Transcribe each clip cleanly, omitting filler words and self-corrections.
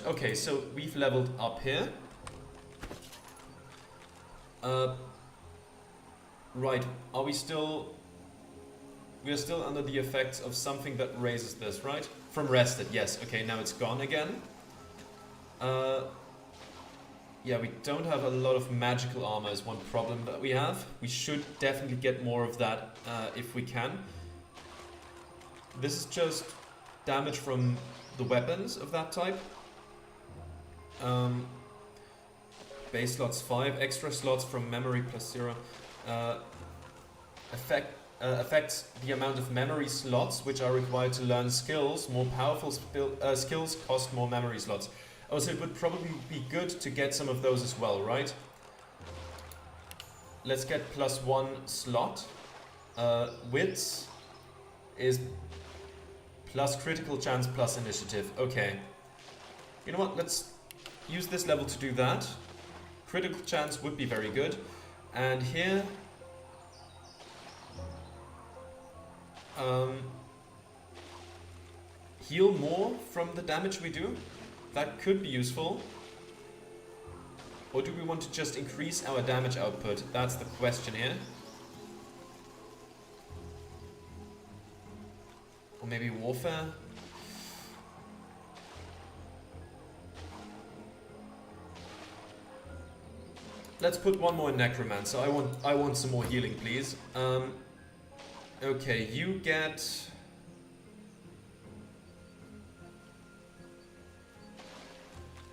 Okay, so we've leveled up here. Right, are we still... We are still under the effects of something that raises this, right? From rested, yes. Okay, now it's gone again. Yeah, we don't have a lot of magical armor is one problem that we have. We should definitely get more of that if we can. This is just damage from the weapons of that type. Base slots 5, extra slots from memory plus 0. Affects the amount of memory slots which are required to learn skills. More powerful skills cost more memory slots. Oh, so it would probably be good to get some of those as well, right? Let's get +1 slot. Wits is plus critical chance plus initiative. Okay. You know what? Let's use this level to do that. Critical chance would be very good. And here... heal more from the damage we do. That could be useful. Or do we want to just increase our damage output? That's the question here. Or maybe warfare? Let's put one more in necromancer. I want some more healing, please. Okay, you get...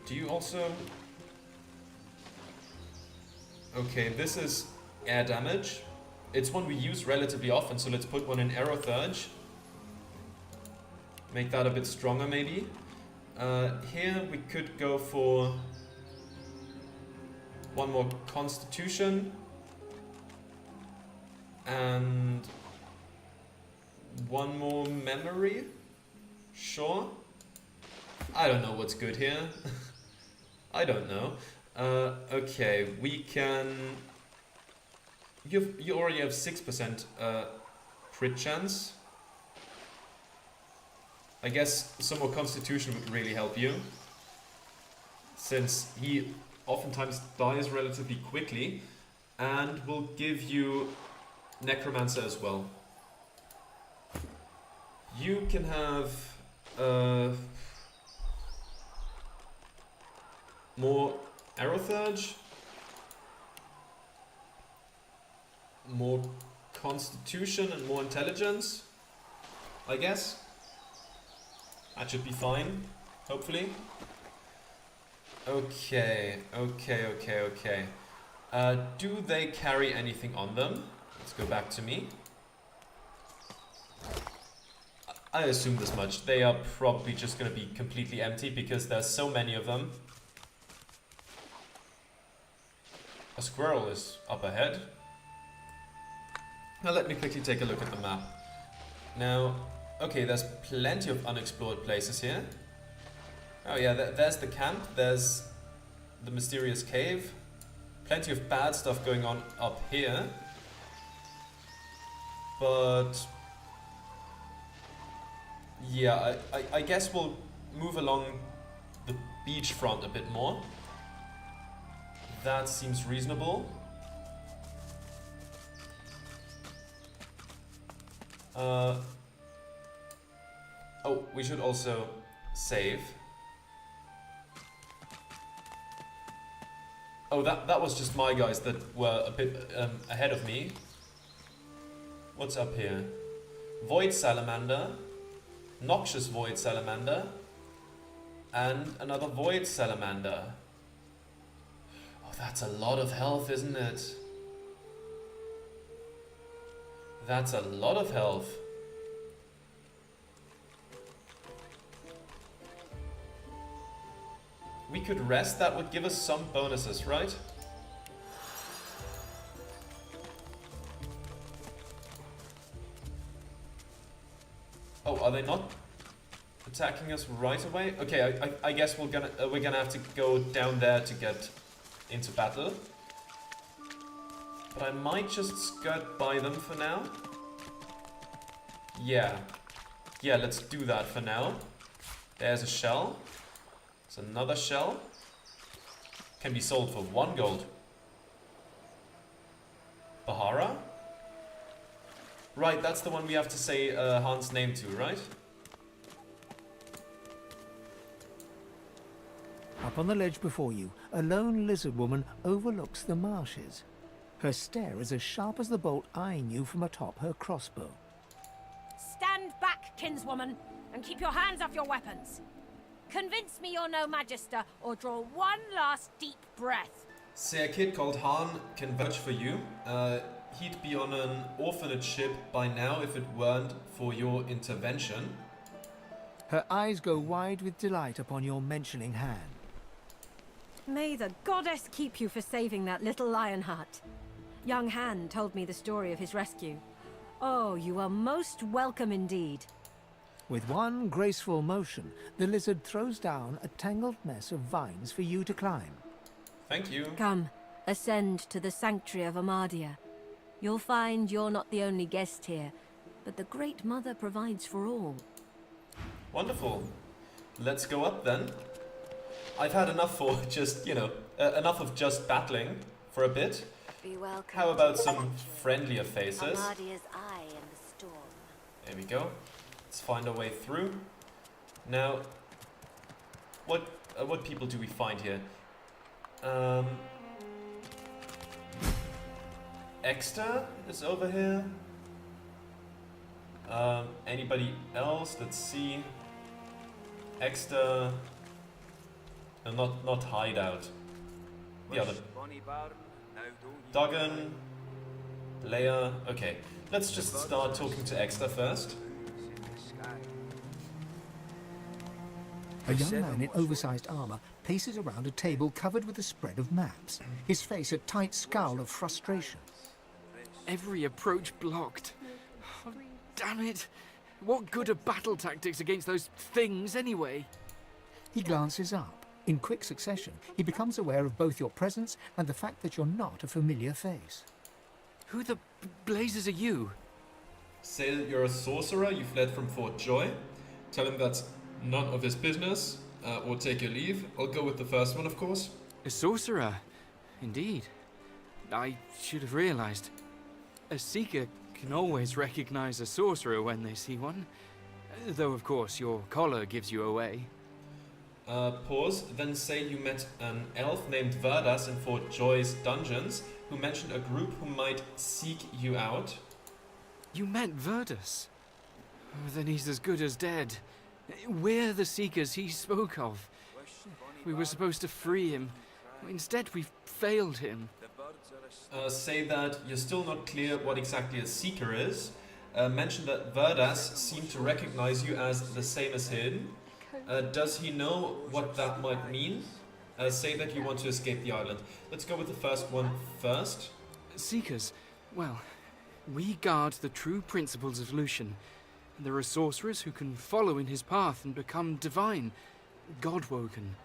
Do you also... Okay, this is air damage. It's one we use relatively often, so let's put one in Aerothurge. Make that a bit stronger, maybe. Here we could go for... one more Constitution. And... one more Memory. Sure. I don't know what's good here. I don't know. Okay, we can... You already have 6% crit chance. I guess some more Constitution would really help you, since he oftentimes dies relatively quickly, and will give you Necromancer as well. You can have more Aerothurge, more Constitution and more Intelligence, I guess. That should be fine, hopefully. Okay. Do they carry anything on them? Let's go back to me. I assume this much. They are probably just going to be completely empty because there's so many of them. A squirrel is up ahead. Now let me quickly take a look at the map. Now, okay, there's plenty of unexplored places here. Oh yeah, there's the camp, there's the mysterious cave. Plenty of bad stuff going on up here. But... yeah, I guess we'll move along the beachfront a bit more. That seems reasonable. Oh, we should also save. Oh, that was just my guys that were a bit ahead of me. What's up here? Void Salamander, Noxious Void Salamander, and another Void Salamander. Oh, that's a lot of health, isn't it? That's a lot of health. We could rest, that would give us some bonuses, right? Oh, are they not attacking us right away? Okay, I guess we're gonna have to go down there to get into battle. But I might just skirt by them for now. Yeah, let's do that for now. There's a shell. There's another shell. Can be sold for 1 gold. Bahara? Right, that's the one we have to say Han's name to, right? Up on the ledge before you, a lone lizard woman overlooks the marshes. Her stare is as sharp as the bolt eyeing you from atop her crossbow. Stand back, kinswoman, and keep your hands off your weapons. Convince me you're no magister, or draw one last deep breath. Say a kid called Han can vouch for you. He'd be on an orphanage ship by now if it weren't for your intervention. Her eyes go wide with delight upon your mentioning Han. May the goddess keep you for saving that little Lionheart. Young Han told me the story of his rescue. Oh, you are most welcome indeed. With one graceful motion, the lizard throws down a tangled mess of vines for you to climb. Thank you. Come, ascend to the sanctuary of Amadia. You'll find you're not the only guest here, but the Great Mother provides for all. Wonderful. Let's go up then. I've had enough for just, enough of just battling for a bit. Be welcome. How about some friendlier faces? Amadia's eye in the storm. There we go. Let's find our way through. Now, what people do we find here? Exter is over here. Anybody else? Let's see. Exter. Not hideout. The other. Duggan. Leia. Okay. Let's just start talking to Exter first. A young man in oversized armor paces around a table covered with a spread of maps, his face a tight scowl of frustration. Every approach blocked. Oh, damn it. What good are battle tactics against those things anyway? He glances up. In quick succession, he becomes aware of both your presence and the fact that you're not a familiar face. Who the blazes are you? Say that you're a sorcerer, you fled from Fort Joy. Tell him that's none of his business, or take your leave. I'll go with the first one, of course. A sorcerer? Indeed. I should have realized. A seeker can always recognize a sorcerer when they see one. Though, of course, your collar gives you away. Pause, then say you met an elf named Verdas in Fort Joy's dungeons, who mentioned a group who might seek you out. You met Verdus? Oh, then he's as good as dead. We're the seekers he spoke of. We were supposed to free him. Instead, we've failed him. Say that you're still not clear what exactly a seeker is. Mention that Verdas seemed to recognize you as the same as him. Does he know what that might mean? Say that you want to escape the island. Let's go with the first one first. Seekers? Well, we guard the true principles of Lucian. There are sorcerers who can follow in his path and become divine, God-woken.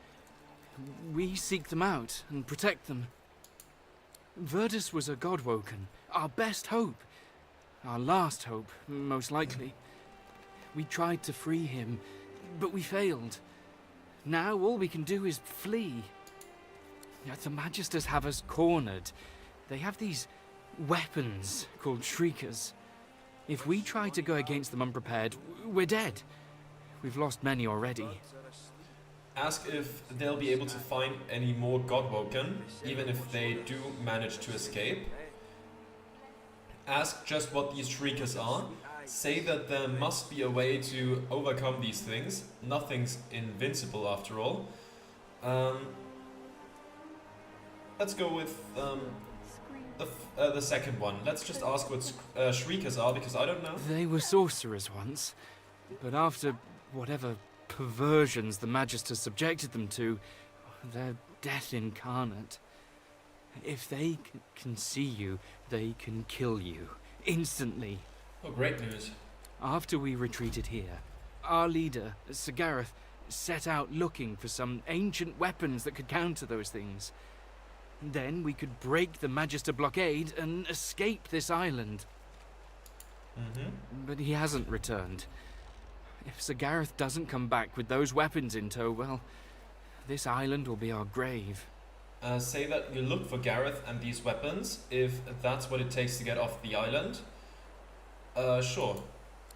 We seek them out and protect them. Verdus was a God-woken, our best hope. Our last hope, most likely. We tried to free him, but we failed. Now all we can do is flee. The Magisters have us cornered. They have these weapons called Shriekers. If we try to go against them unprepared, we're dead. We've lost many already. Ask if they'll be able to find any more Godwoken, even if they do manage to escape. Ask just what these Shriekers are. Say that there must be a way to overcome these things. Nothing's invincible after all. Let's go with the second one. Let's just ask what Shriekers are, because I don't know. They were sorcerers once, but after whatever perversions the Magisters subjected them to, they're death incarnate. If they can see you, they can kill you, instantly. Oh, great news. After we retreated here, our leader, Sir Gareth, set out looking for some ancient weapons that could counter those things. Then we could break the Magister blockade and escape this island. But he hasn't returned. If Sir Gareth doesn't come back with those weapons in tow, well, This island will be our grave. Say that you look for Gareth and these weapons, if that's what it takes to get off the island. Sure.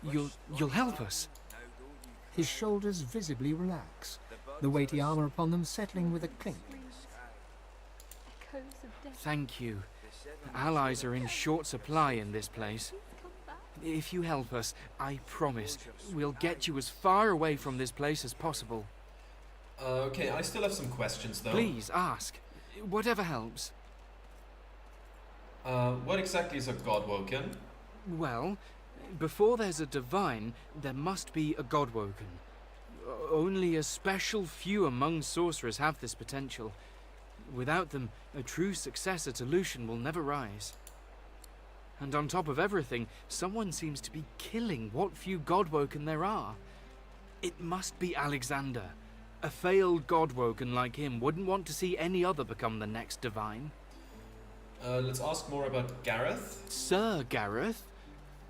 You'll help us? His shoulders visibly relax, the weighty armor upon them settling with a clink. Thank you. Allies are in short supply in this place. If you help us, I promise, we'll get you as far away from this place as possible. Okay, I still have some questions though. Please, ask. Whatever helps. What exactly is a Godwoken? Well, before there's a divine, there must be a Godwoken. Only a special few among sorcerers have this potential. Without them, a true successor to Lucian will never rise. And on top of everything, someone seems to be killing what few Godwoken there are. It must be Alexander. A failed Godwoken like him wouldn't want to see any other become the next divine. Let's ask more about Gareth. Sir Gareth?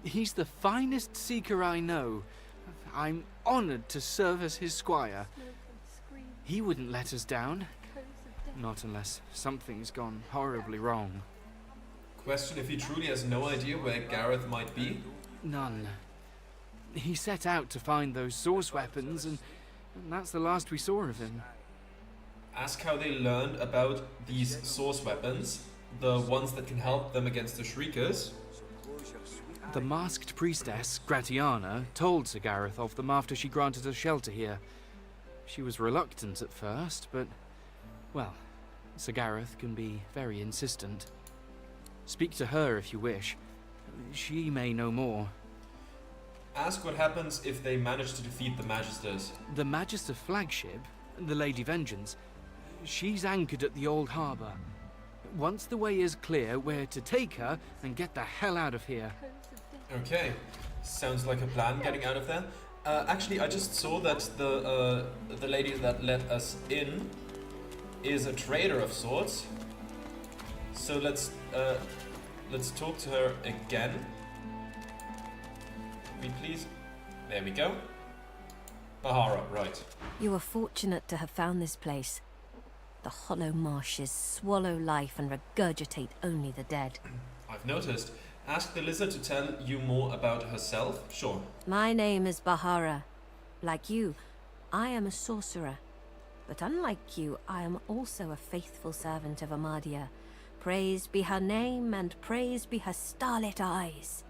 He's the finest seeker I know. I'm honoured to serve as his squire. He wouldn't let us down. Not unless something's gone horribly wrong. Question if he truly has no idea where Gareth might be? None. He set out to find those source weapons, and that's the last we saw of him. Ask how they learned about these source weapons, the ones that can help them against the Shriekers. The masked priestess, Gratiana, told Sir Gareth of them after she granted us shelter here. She was reluctant at first, but, well, Sir Gareth can be very insistent. Speak to her if you wish. She may know more. Ask what happens if they manage to defeat the Magisters. The Magister flagship, the Lady Vengeance, she's anchored at the old harbour. Once the way is clear, we're to take her and get the hell out of here. Okay, sounds like a plan getting out of there. Actually, I just saw that the lady that let us in is a trader of sorts. So let's talk to her again. We please. There we go. Bahara, right. You are fortunate to have found this place. The hollow marshes swallow life and regurgitate only the dead. I've noticed. Ask the lizard to tell you more about herself? Sure. My name is Bahara. Like you, I am a sorcerer. But unlike you, I am also a faithful servant of Amadia. Praised be her name and praised be her starlit eyes.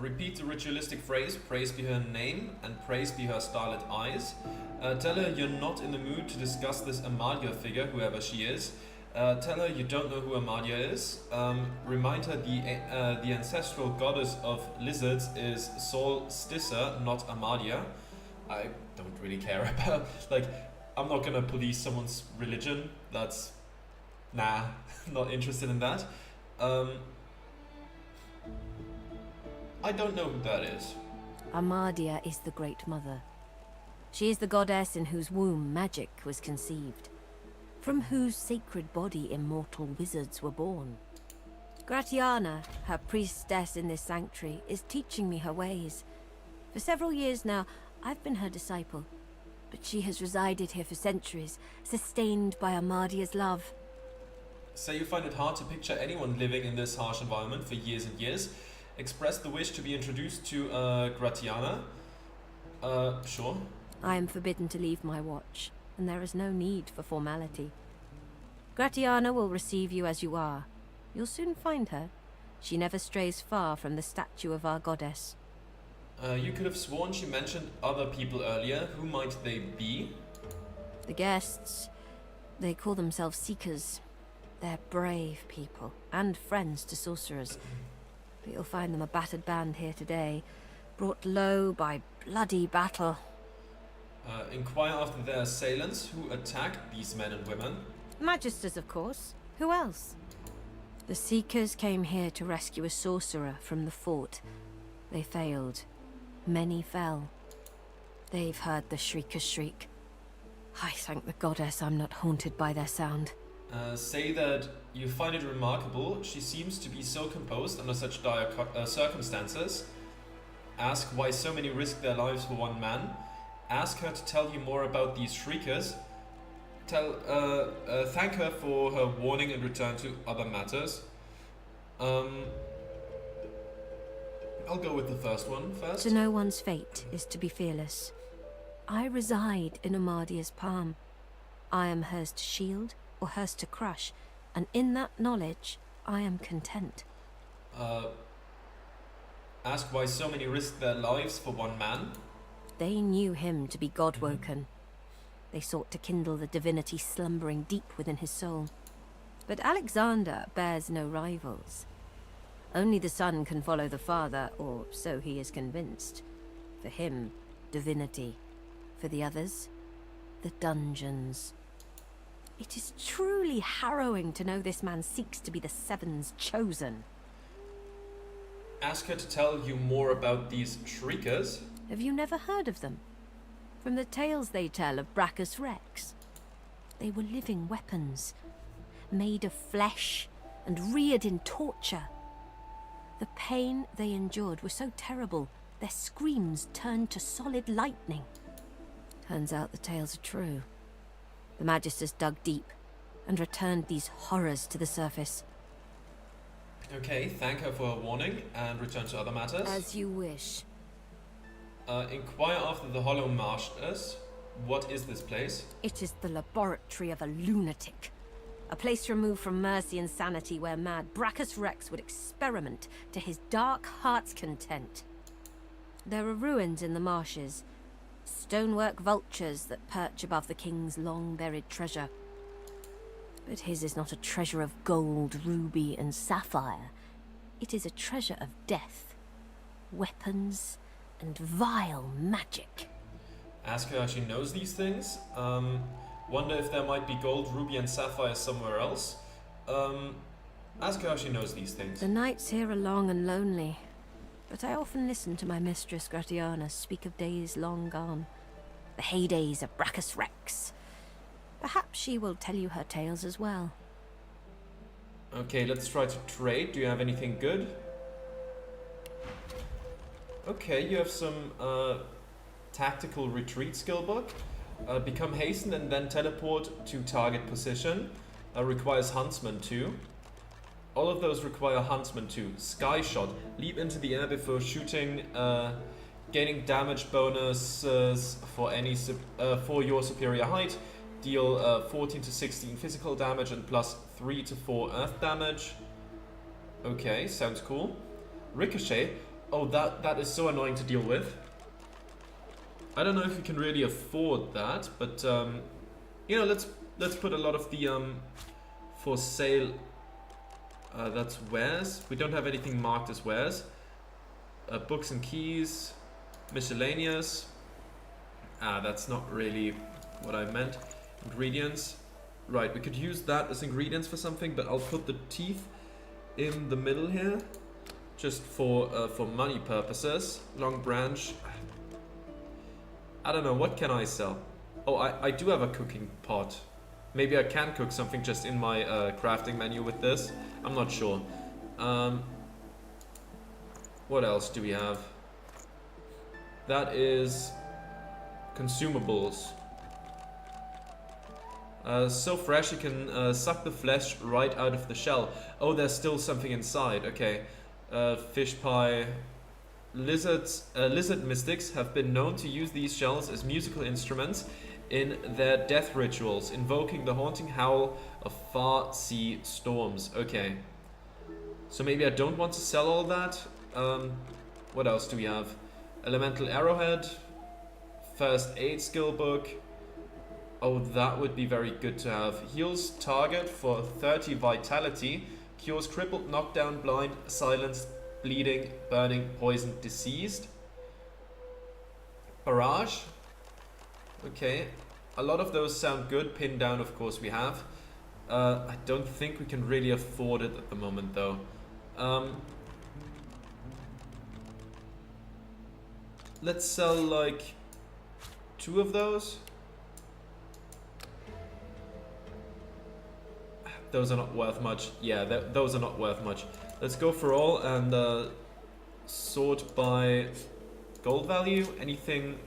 Repeat the ritualistic phrase, praise be her name and praise be her starlit eyes. Tell her you're not in the mood to discuss this Amadia figure, whoever she is. Tell her you don't know who Amadia is. Remind her the ancestral goddess of lizards is Sol Stissa, not Amadia. I don't really care about, I'm not gonna police someone's religion. That's, nah, not interested in that. I don't know who that is. Amadia is the Great Mother. She is the goddess in whose womb magic was conceived, from whose sacred body immortal wizards were born. Gratiana, her priestess in this sanctuary, is teaching me her ways. For several years now, I've been her disciple, but she has resided here for centuries, sustained by Amadia's love. Say you find it hard to picture anyone living in this harsh environment for years and years. Express the wish to be introduced to Gratiana. Sure. I am forbidden to leave my watch, and there is no need for formality. Gratiana will receive you as you are. You'll soon find her. She never strays far from the statue of our goddess. You could have sworn she mentioned other people earlier. Who might they be? The guests, they call themselves Seekers. They're brave people, and friends to sorcerers. But you'll find them a battered band here today, brought low by bloody battle. Inquire after their assailants who attacked these men and women. Magisters, of course. Who else? The Seekers came here to rescue a sorcerer from the fort. They failed. Many fell. They've heard the Shriekers shriek. I thank the goddess I'm not haunted by their sound. Say that you find it remarkable she seems to be so composed under such dire circumstances. Ask why so many risk their lives for one man. Ask her to tell you more about these Shriekers. Thank her for her warning and return to other matters. I'll go with the first one first. To know one's fate is to be fearless. I reside in Amadia's palm. I am hers to shield or hers to crush, and in that knowledge, I am content. Ask why so many risked their lives for one man? They knew him to be God-woken. They sought to kindle the divinity slumbering deep within his soul. But Alexander bears no rivals. Only the son can follow the father, or so he is convinced. For him, divinity. For the others, the dungeons. It is truly harrowing to know this man seeks to be the Seven's chosen. Ask her to tell you more about these shriekers. Have you never heard of them? From the tales they tell of Brachus Rex. They were living weapons, made of flesh and reared in torture. The pain they endured was so terrible, their screams turned to solid lightning. Turns out the tales are true. The Magisters dug deep and returned these horrors to the surface. Okay, thank her for her warning and return to other matters. As you wish. Inquire after the Hollow Marshes. What is this place? It is the laboratory of a lunatic. A place removed from mercy and sanity where mad Brachus Rex would experiment to his dark heart's content. There are ruins in the marshes, stonework vultures that perch above the king's long-buried treasure. But his is not a treasure of gold, ruby, and sapphire. It is a treasure of death, weapons, and vile magic. Ask her how she knows these things. Wonder if there might be gold, ruby, and sapphire somewhere else. Ask her how she knows these things. The nights here are long and lonely, but I often listen to my mistress Gratiana speak of days long gone, the heydays of Brachus Rex. Perhaps she will tell you her tales as well. Okay, let's try to trade. Do you have anything good? Okay, you have some tactical retreat skill book. Become hastened and then teleport to target position. Requires huntsman too. All of those require huntsman too. Sky shot. Leap into the air before shooting. Gaining damage bonuses for for your superior height. Deal 14 to 16 physical damage and plus 3 to 4 earth damage. Okay, sounds cool. Ricochet. Oh, that is so annoying to deal with. I don't know if you can really afford that, but you know, let's put a lot of the for sale. That's wares. We don't have anything marked as wares. Books and keys, miscellaneous. That's not really what I meant. Ingredients. Right, we could use that as ingredients for something, but I'll put the teeth in the middle here, just for money purposes. Long branch. I don't know, what can I sell? Oh, I do have a cooking pot. Maybe I can cook something just in my crafting menu with this. I'm not sure. What else do we have? That is consumables. So fresh you can suck the flesh right out of the shell. Oh, there's still something inside. Okay. Fish pie. Lizard mystics have been known to use these shells as musical instruments in their death rituals, invoking the haunting howl of far sea storms. Okay. So maybe I don't want to sell all that. What else do we have? Elemental arrowhead. First aid skill book. Oh, that would be very good to have. Heals target for 30 vitality. Cures crippled, knockdown, blind, silenced, bleeding, burning, poisoned, diseased. Barrage. Okay. A lot of those sound good. Pin down, of course, we have. I don't think we can really afford it at the moment, though. Let's sell, like, 2 of those. Those are not worth much. Yeah, those are not worth much. Let's go for all and sort by gold value. Anything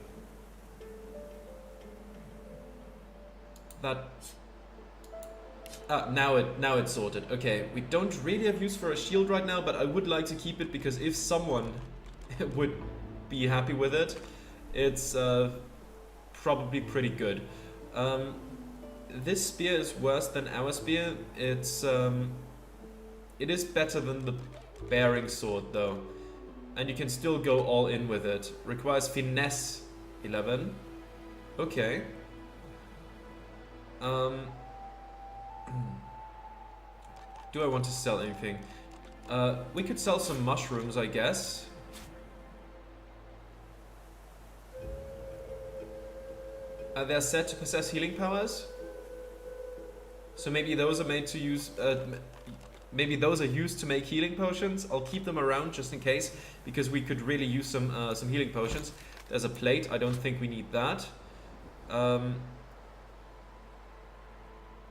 That... now it's sorted. Okay, we don't really have use for a shield right now, but I would like to keep it because if someone would be happy with it, it's probably pretty good. This spear is worse than our spear. It is better than the bearing sword though, and you can still go all in with it. Requires finesse 11. Okay. Do I want to sell anything? We could sell some mushrooms, I guess. They're said to possess healing powers. So maybe those are made to use... maybe those are used to make healing potions. I'll keep them around just in case, because we could really use some healing potions. There's a plate. I don't think we need that.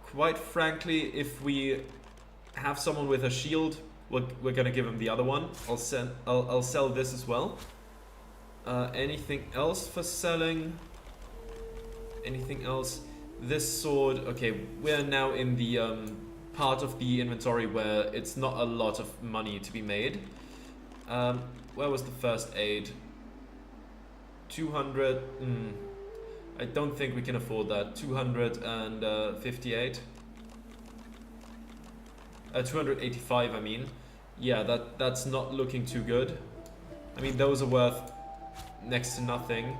Quite frankly, if we have someone with a shield, we're gonna give him the other one. I'll sell this as well. Anything else for selling? Anything else? This sword. Okay, we're now in the part of the inventory where it's not a lot of money to be made. Where was the first aid? 200. I don't think we can afford that. 258. 285, I mean. Yeah, that's not looking too good. I mean, those are worth next to nothing.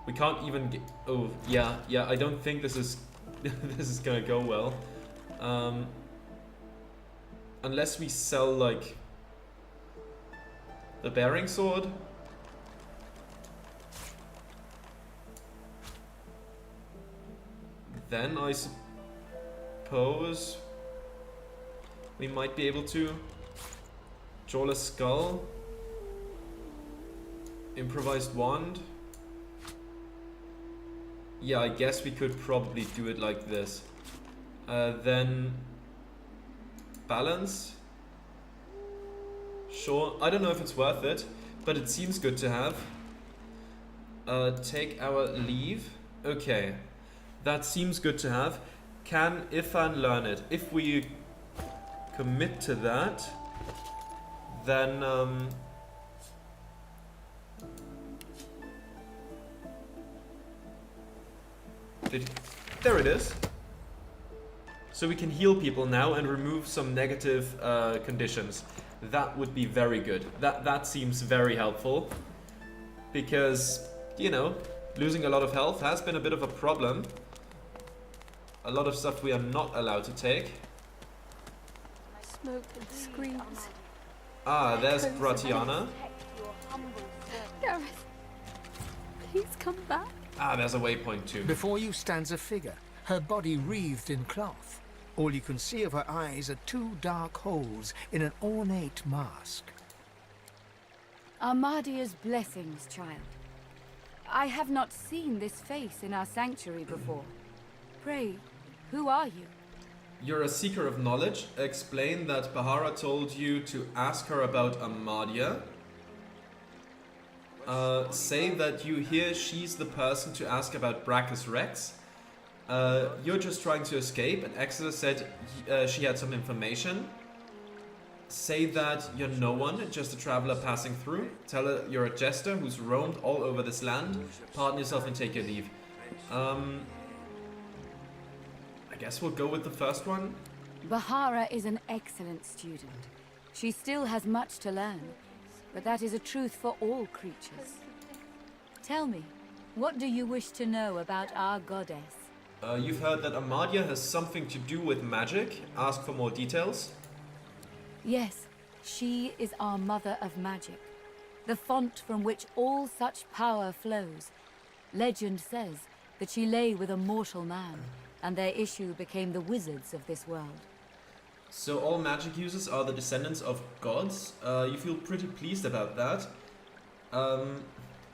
We can't even get... Oh, yeah, I don't think this is... this is gonna go well. Unless we sell, like... the bearing sword. Then I suppose... we might be able to... Jawless Skull. Improvised Wand. Yeah, I guess we could probably do it like this. Then... Balance. Sure, I don't know if it's worth it, but it seems good to have. Take our leave. Okay. That seems good to have. Can Ifan learn it? If we commit to that, then there it is. So we can heal people now and remove some negative conditions. That would be very good. That seems very helpful. Because, you know, losing a lot of health has been a bit of a problem. A lot of stuff we are not allowed to take. Smoke and screams. Ah, there's Gratiana. Gareth, please come back. Ah, there's a waypoint too. Before you stands a figure, her body wreathed in cloth. All you can see of her eyes are two dark holes in an ornate mask. Armadia's blessings, child. I have not seen this face in our sanctuary before. Pray, who are you? You're a seeker of knowledge. Explain that Bahara told you to ask her about Amadia. Say that you hear she's the person to ask about Brachus Rex. You're just trying to escape, and Exeter said she had some information. Say that you're no one, just a traveler passing through. Tell her you're a jester who's roamed all over this land. Pardon yourself and take your leave. I guess we'll go with the first one. Bahara is an excellent student. She still has much to learn, but that is a truth for all creatures. Tell me, what do you wish to know about our goddess? You've heard that Amadia has something to do with magic. Ask for more details. Yes, she is our mother of magic, the font from which all such power flows. Legend says that she lay with a mortal man, and their issue became the wizards of this world. So all magic users are the descendants of gods. You feel pretty pleased about that.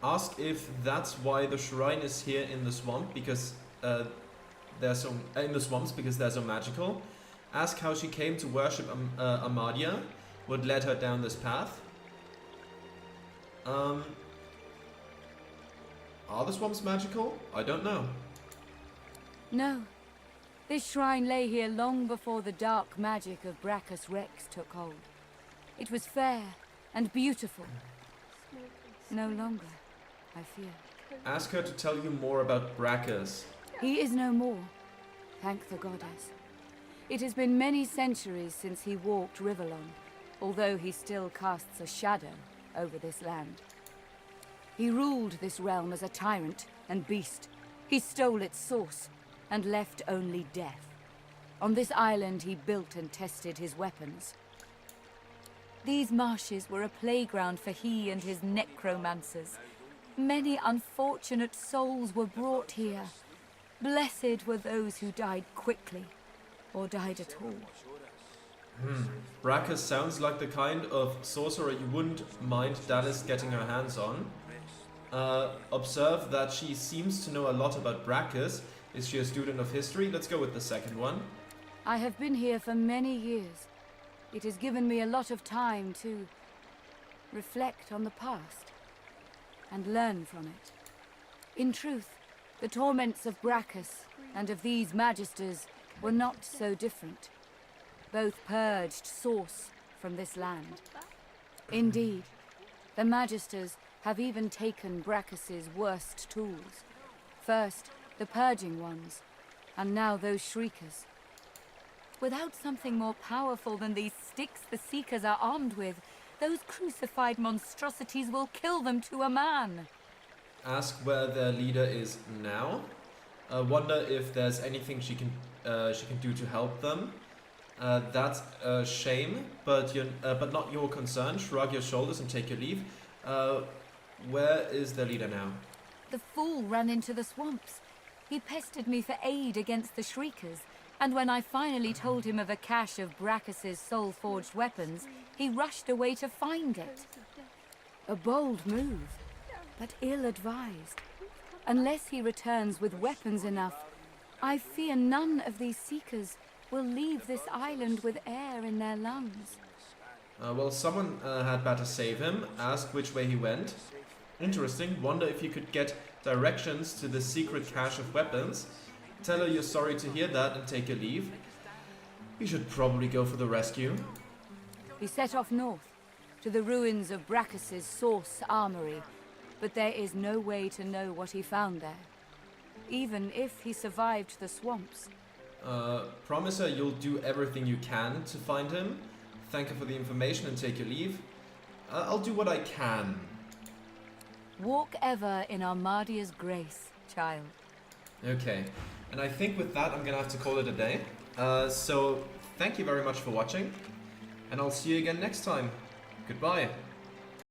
Ask if that's why the shrine is here in the swamp, because they're so in the swamps because they're so magical. Ask how she came to worship Amadia, what led her down this path. Are the swamps magical? I don't know. No, This shrine lay here long before the dark magic of Brachus Rex took hold. It was fair and beautiful. No longer, I fear. Ask her to tell you more about Brachus. He is no more, thank the goddess. It has been many centuries since he walked Riverlon, although he still casts a shadow over this land. He ruled this realm as a tyrant and beast. He stole its source and left only death. On this island he built and tested his weapons. These marshes were a playground for he and his necromancers. Many unfortunate souls were brought here. Blessed were those who died quickly, or died at all. Brachus sounds like the kind of sorcerer you wouldn't mind Dallas getting her hands on. Observe that she seems to know a lot about Brachus. Is she a student of history? Let's go with the second one. I have been here for many years. It has given me a lot of time to reflect on the past and learn from it. In truth, the torments of Brachus and of these magisters were not so different. Both purged source from this land. Indeed, the magisters have even taken Brachus's worst tools. First, the purging ones, and now those shriekers. Without something more powerful than these sticks the Seekers are armed with, those crucified monstrosities will kill them to a man. Ask where their leader is now. Wonder if there's anything she can do to help them. That's a shame, but not your concern. Shrug your shoulders and take your leave. Where is their leader now? The fool ran into the swamps. He pestered me for aid against the Shriekers, and when I finally told him of a cache of Brachus's soul-forged weapons, he rushed away to find it. A bold move, but ill-advised. Unless he returns with weapons enough, I fear none of these Seekers will leave this island with air in their lungs. Well, someone had better save him. Ask which way he went. Interesting. Wonder if you could get directions to the secret cache of weapons. Tell her you're sorry to hear that and take your leave. We should probably go for the rescue. He set off north, to the ruins of Brachus's source armory, but there is no way to know what he found there, even if he survived the swamps. Promise her you'll do everything you can to find him. Thank her for the information and take your leave. I'll do what I can. Walk ever in Armadia's grace, child. Okay, and I think with that I'm gonna have to call it a day. So thank you very much for watching, and I'll see you again next time. Goodbye.